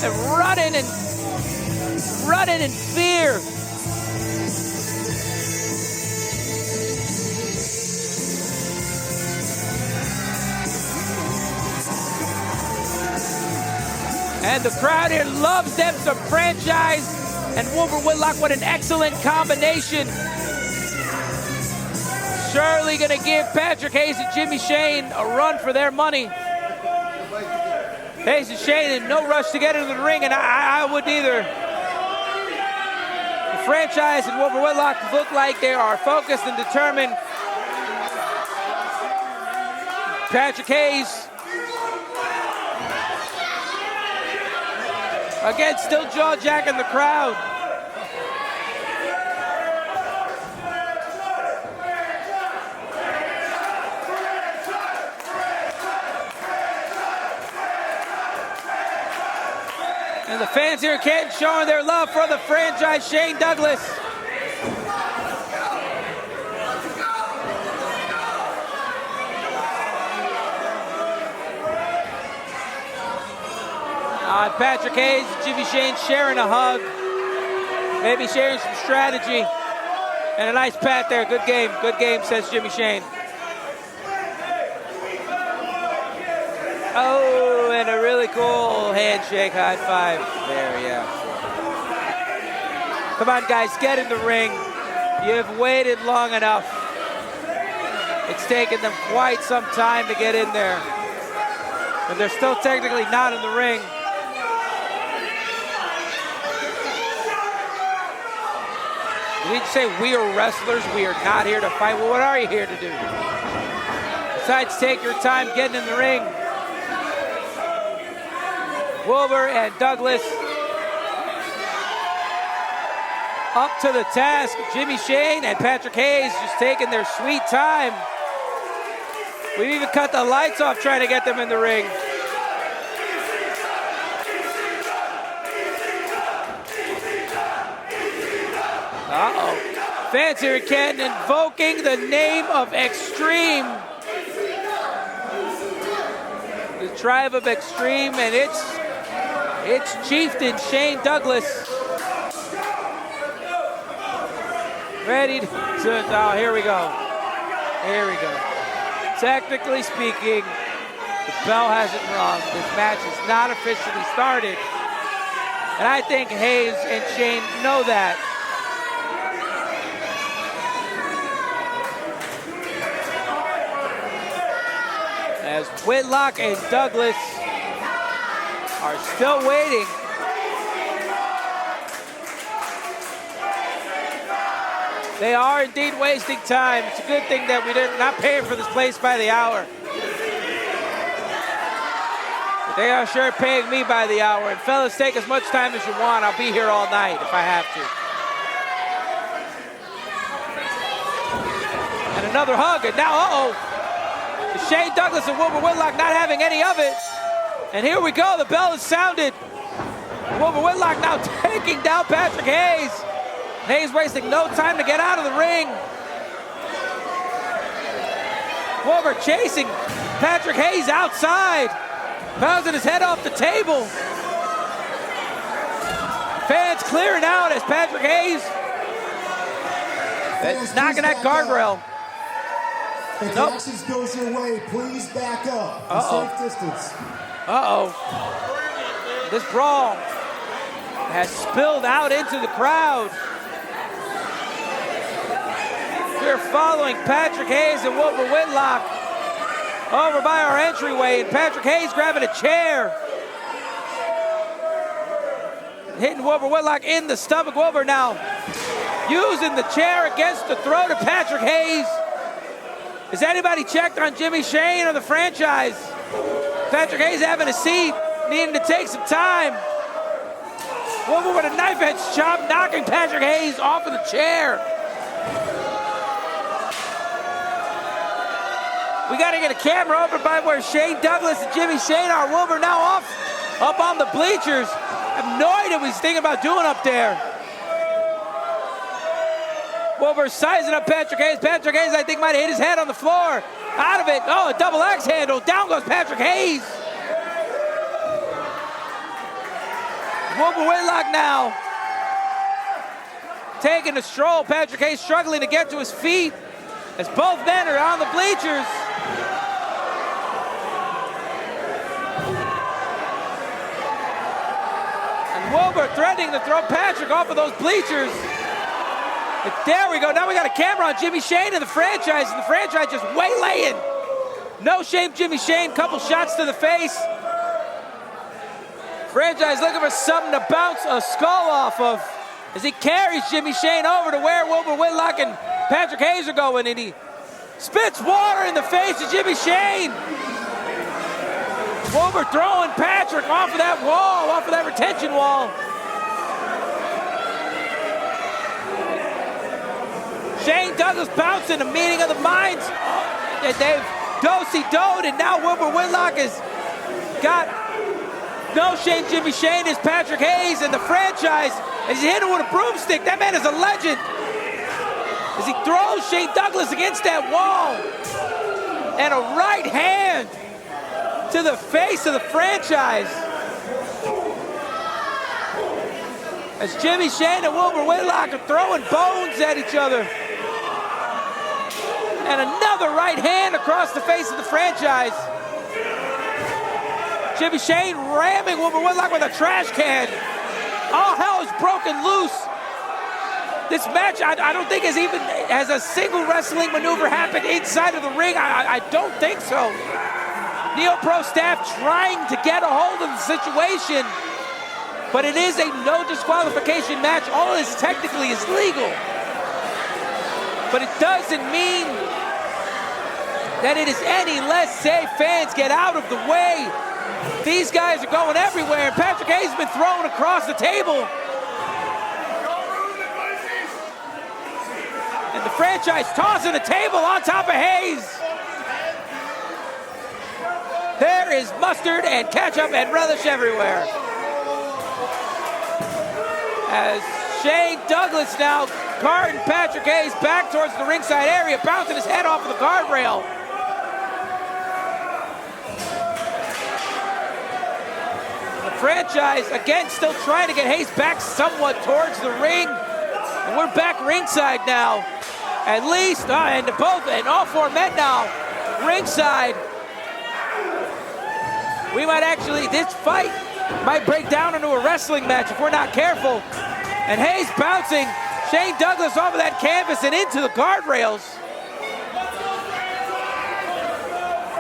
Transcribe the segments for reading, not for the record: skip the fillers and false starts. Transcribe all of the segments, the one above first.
and running in fear. And the crowd here loves them some Franchise and Wilbur Whitlock. What an excellent combination. Surely gonna give Patrick Hayes and Jimmy Shane a run for their money. Hayes and Shane in no rush to get into the ring, and I wouldn't either. The Franchise and Wilbur Whitlock look like they are focused and determined. Patrick Hayes, again, still jaw-jacking the crowd. And the fans here again showing their love for the Franchise, Shane Douglas. Patrick Hayes and Jimmy Shane sharing a hug. Maybe sharing some strategy. And a nice pat there. Good game, says Jimmy Shane. Oh, and a really cool handshake, high five there, yeah. Come on, guys, get in the ring. You've waited long enough. It's taken them quite some time to get in there. And they're still technically not in the ring. Did he say we are wrestlers? We are not here to fight. Well, what are you here to do? Besides take your time getting in the ring. Wilbur and Douglas up to the task. Jimmy Shane and Patrick Hayes just taking their sweet time. We've even cut the lights off trying to get them in the ring. Uh-oh. Fans here again invoking the name of Extreme. The tribe of Extreme, and it's Chieftain Shane Douglas. Ready to, oh, here we go. Here we go. Technically speaking, the bell hasn't rung. This match is not officially started. And I think Hayes and Shane know that. As Whitlock and Douglas are still waiting. They are indeed wasting time. It's a good thing that we're not paying for this place by the hour. But they are sure paying me by the hour. And fellas, take as much time as you want. I'll be here all night if I have to. And another hug, and now, uh-oh. Shane Douglas and Wilbur Whitlock not having any of it. And here we go, the bell is sounded. Wilbur Whitlock now taking down Patrick Hayes. Hayes wasting no time to get out of the ring. Wilbur chasing Patrick Hayes outside. Bouncing his head off the table. Fans clearing out as Patrick Hayes knocking that guardrail. If the access goes your way, please back up. Safe distance. This brawl has spilled out into the crowd. We're following Patrick Hayes and Wilbur Whitlock over by our entryway, and Patrick Hayes grabbing a chair. Hitting Wilbur Whitlock in the stomach. Wilbur now using the chair against the throat of Patrick Hayes. Has anybody checked on Jimmy Shane or the Franchise? Patrick Hayes having a seat, needing to take some time. Wilbur with a knife edge chop, knocking Patrick Hayes off of the chair. We got to get a camera over by where Shane Douglas and Jimmy Shane are. Wilbur now up on the bleachers. I have no idea what he's thinking about doing up there. Wilbur sizing up Patrick Hayes. Patrick Hayes, I think, might have hit his head on the floor. Out of it. Oh, a double axe handle. Down goes Patrick Hayes. Wilbur Whitlock now taking a stroll. Patrick Hayes struggling to get to his feet as both men are on the bleachers. And Wilbur threatening to throw Patrick off of those bleachers. But there we go. Now we got a camera on Jimmy Shane and the franchise just waylaying. No shame, Jimmy Shane. Couple shots to the face. Franchise looking for something to bounce a skull off of as he carries Jimmy Shane over to where Wilbur Whitlock and Patrick Hayes are going, and he spits water in the face of Jimmy Shane. Wilbur throwing Patrick off of that wall, off of that retention wall. Shane Douglas bouncing, a meeting of the minds. And they've do-si-doed, and now Wilbur Whitlock has got no shame. Jimmy Shane is Patrick Hayes, and the franchise is hitting with a broomstick. That man is a legend. As he throws Shane Douglas against that wall. And a right hand to the face of the franchise. As Jimmy Shane and Wilbur Whitlock are throwing bones at each other. And another right hand across the face of the franchise. Jimmy Shane ramming Wilbur Whitlock with a trash can. All hell is broken loose. This match, I don't think has a single wrestling maneuver happened inside of the ring. I don't think so. Neo Pro staff trying to get a hold of the situation, but it is a no disqualification match. All this technically is legal, but it doesn't mean that it is any less safe. Fans, get out of the way. These guys are going everywhere, and Patrick Hayes has been thrown across the table. And the franchise tossing the table on top of Hayes. There is mustard and ketchup and relish everywhere. As Shane Douglas now carting Patrick Hayes back towards the ringside area, bouncing his head off of the guardrail. The franchise, again, still trying to get Hayes back somewhat towards the ring. And we're back ringside now. At least, and all four men now, ringside. We might actually, this fight might break down into a wrestling match if we're not careful. And Hayes bouncing Shane Douglas off of that canvas and into the guardrails.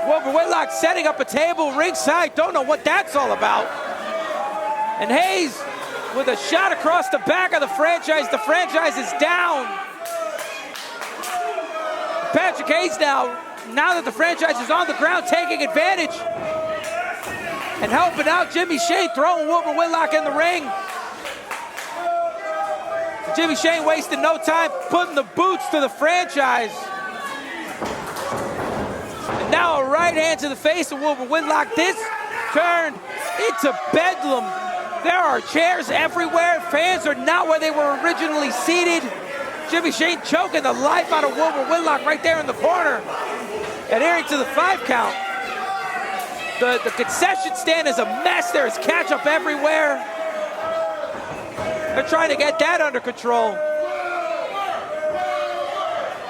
Wilbur Whitlock setting up a table ringside. Don't know what that's all about. And Hayes with a shot across the back of the franchise. The franchise is down. Patrick Hayes now that the franchise is on the ground, taking advantage and helping out Jimmy Shane, throwing Wilbur Whitlock in the ring. Jimmy Shane wasting no time, putting the boots to the franchise. And now a right hand to the face of Wilbur Whitlock. This turned into bedlam. There are chairs everywhere. Fans are not where they were originally seated. Jimmy Shane choking the life out of Wilbur Whitlock right there in the corner. Adhering to the 5 count. The concession stand is a mess. There is ketchup everywhere. They're trying to get that under control.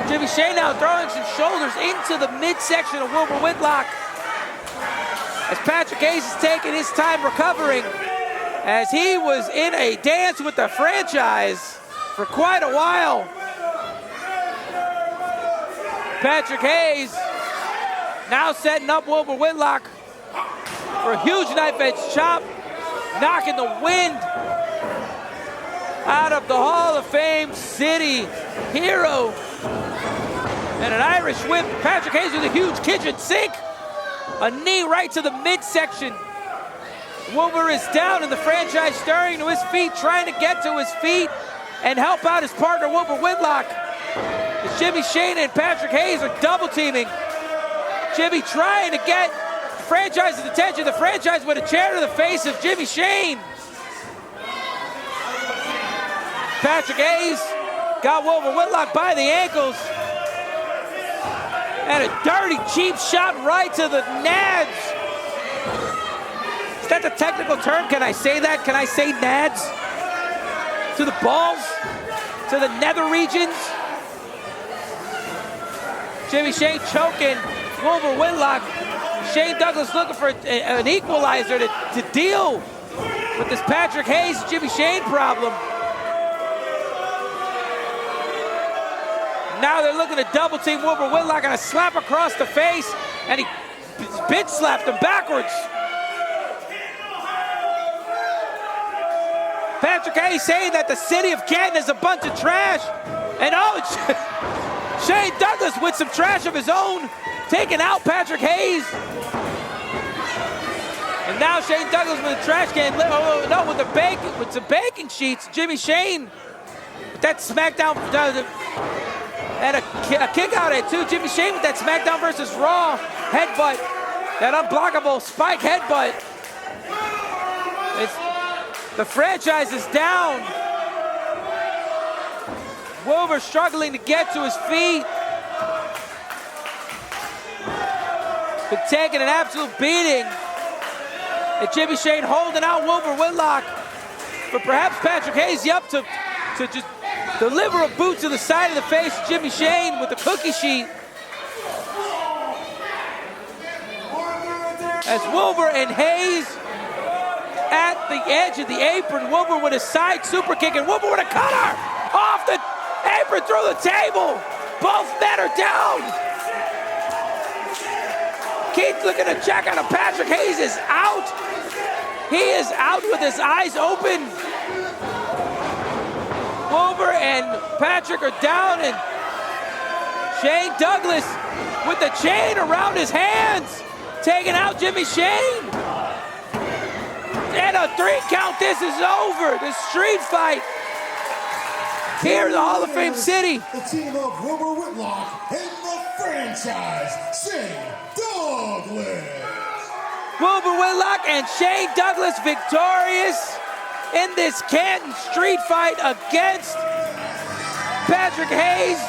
Jimmy Shane now throwing some shoulders into the midsection of Wilbur Whitlock. As Patrick Hayes is taking his time recovering, as he was in a dance with the franchise for quite a while. Patrick Hayes now setting up Wilbur Whitlock for a huge knife edge chop, knocking the wind out of the Hall of Fame City hero. And an Irish whip. Patrick Hayes with a huge kitchen sink. A knee right to the midsection. Wilbur is down and the franchise stirring to his feet, trying to get to his feet and help out his partner, Wilbur Whitlock. As Jimmy Shane and Patrick Hayes are double teaming. Jimmy trying to get the franchise's attention. The franchise with a chair to the face of Jimmy Shane. Patrick Hayes got Wilbur Whitlock by the ankles. And a dirty, cheap shot right to the nads. Is that the technical term? Can I say that? Can I say nads? To the balls? To the nether regions? Jimmy Shane choking Wilbur Whitlock. Shane Douglas looking for an equalizer to deal with this Patrick Hayes, Jimmy Shane problem. Now they're looking to double team Wilbur Whitlock and a slap across the face, and he bitch slapped him backwards. Patrick Hayes saying that the city of Canton is a bunch of trash, and Shane Douglas with some trash of his own, taking out Patrick Hayes. And now Shane Douglas with a trash can, with some baking sheets. Jimmy Shane with that SmackDown, and a kick out at too. Jimmy Shane with that SmackDown versus Raw headbutt, that unblockable spike headbutt. The franchise is down. Wilbur struggling to get to his feet. Been taking an absolute beating. And Jimmy Shane holding out Wilbur Whitlock. But perhaps Patrick Hayes, to just deliver a boot to the side of the face of Jimmy Shane with the cookie sheet. As Wilbur and Hayes at the edge of the apron. Wilbur with a side super kick, and Wilbur with a cutter off the apron through the table. Both men are down. Keith looking to check on him. Patrick Hayes is out. He is out with his eyes open. Wilbur and Patrick are down, and Shane Douglas with the chain around his hands, taking out Jimmy Shane. And a 3 count, this is over. The street fight here in the Hall of Fame City. The team of Wilbur Whitlock and the franchise, Shane Douglas. Wilbur Whitlock and Shane Douglas victorious in this Canton street fight against Patrick Hayes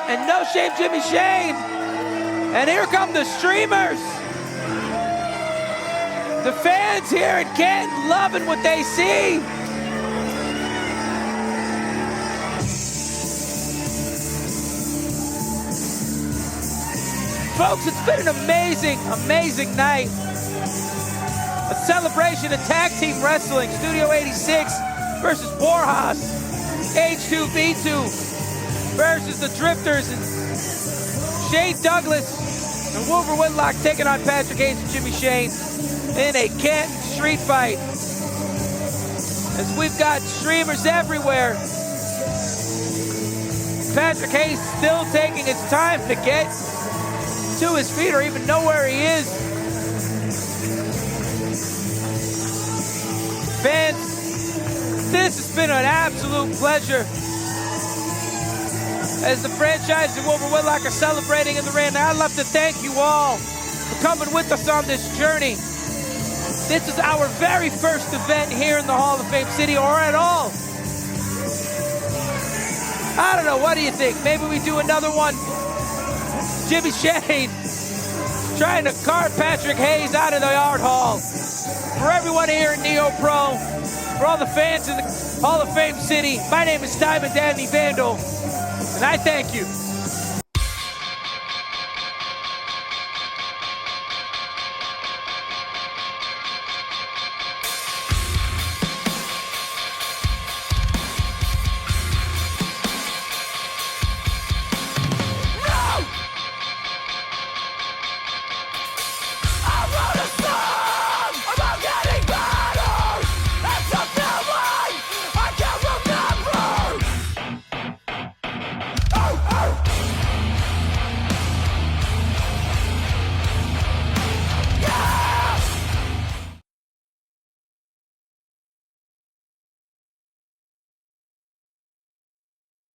and No Shame Jimmy Shane. And here come the streamers. The fans here in Canton loving what they see. Folks, it's been an amazing, amazing night. A celebration of tag team wrestling. Studio 86 versus Warhorse. H2V2 versus the Drifters. And Shane Douglas and Wilbur Whitlock taking on Patrick Hayes and Jimmy Shane in a Canton street fight. As we've got streamers everywhere. Patrick Hayes still taking his time to get to his feet or even know where he is. Fans, this has been an absolute pleasure. As the franchise and Wilbur Whitlock are celebrating in the ring, I'd love to thank you all for coming with us on this journey. This is our very first event here in the Hall of Fame City, or at all. I don't know, what do you think? Maybe we do another one. Jimmy Shane trying to cart Patrick Hayes out of the Art Hall. For everyone here in Neo Pro, for all the fans in the Hall of Fame City, my name is Diamond Danny Vandal, and I thank you.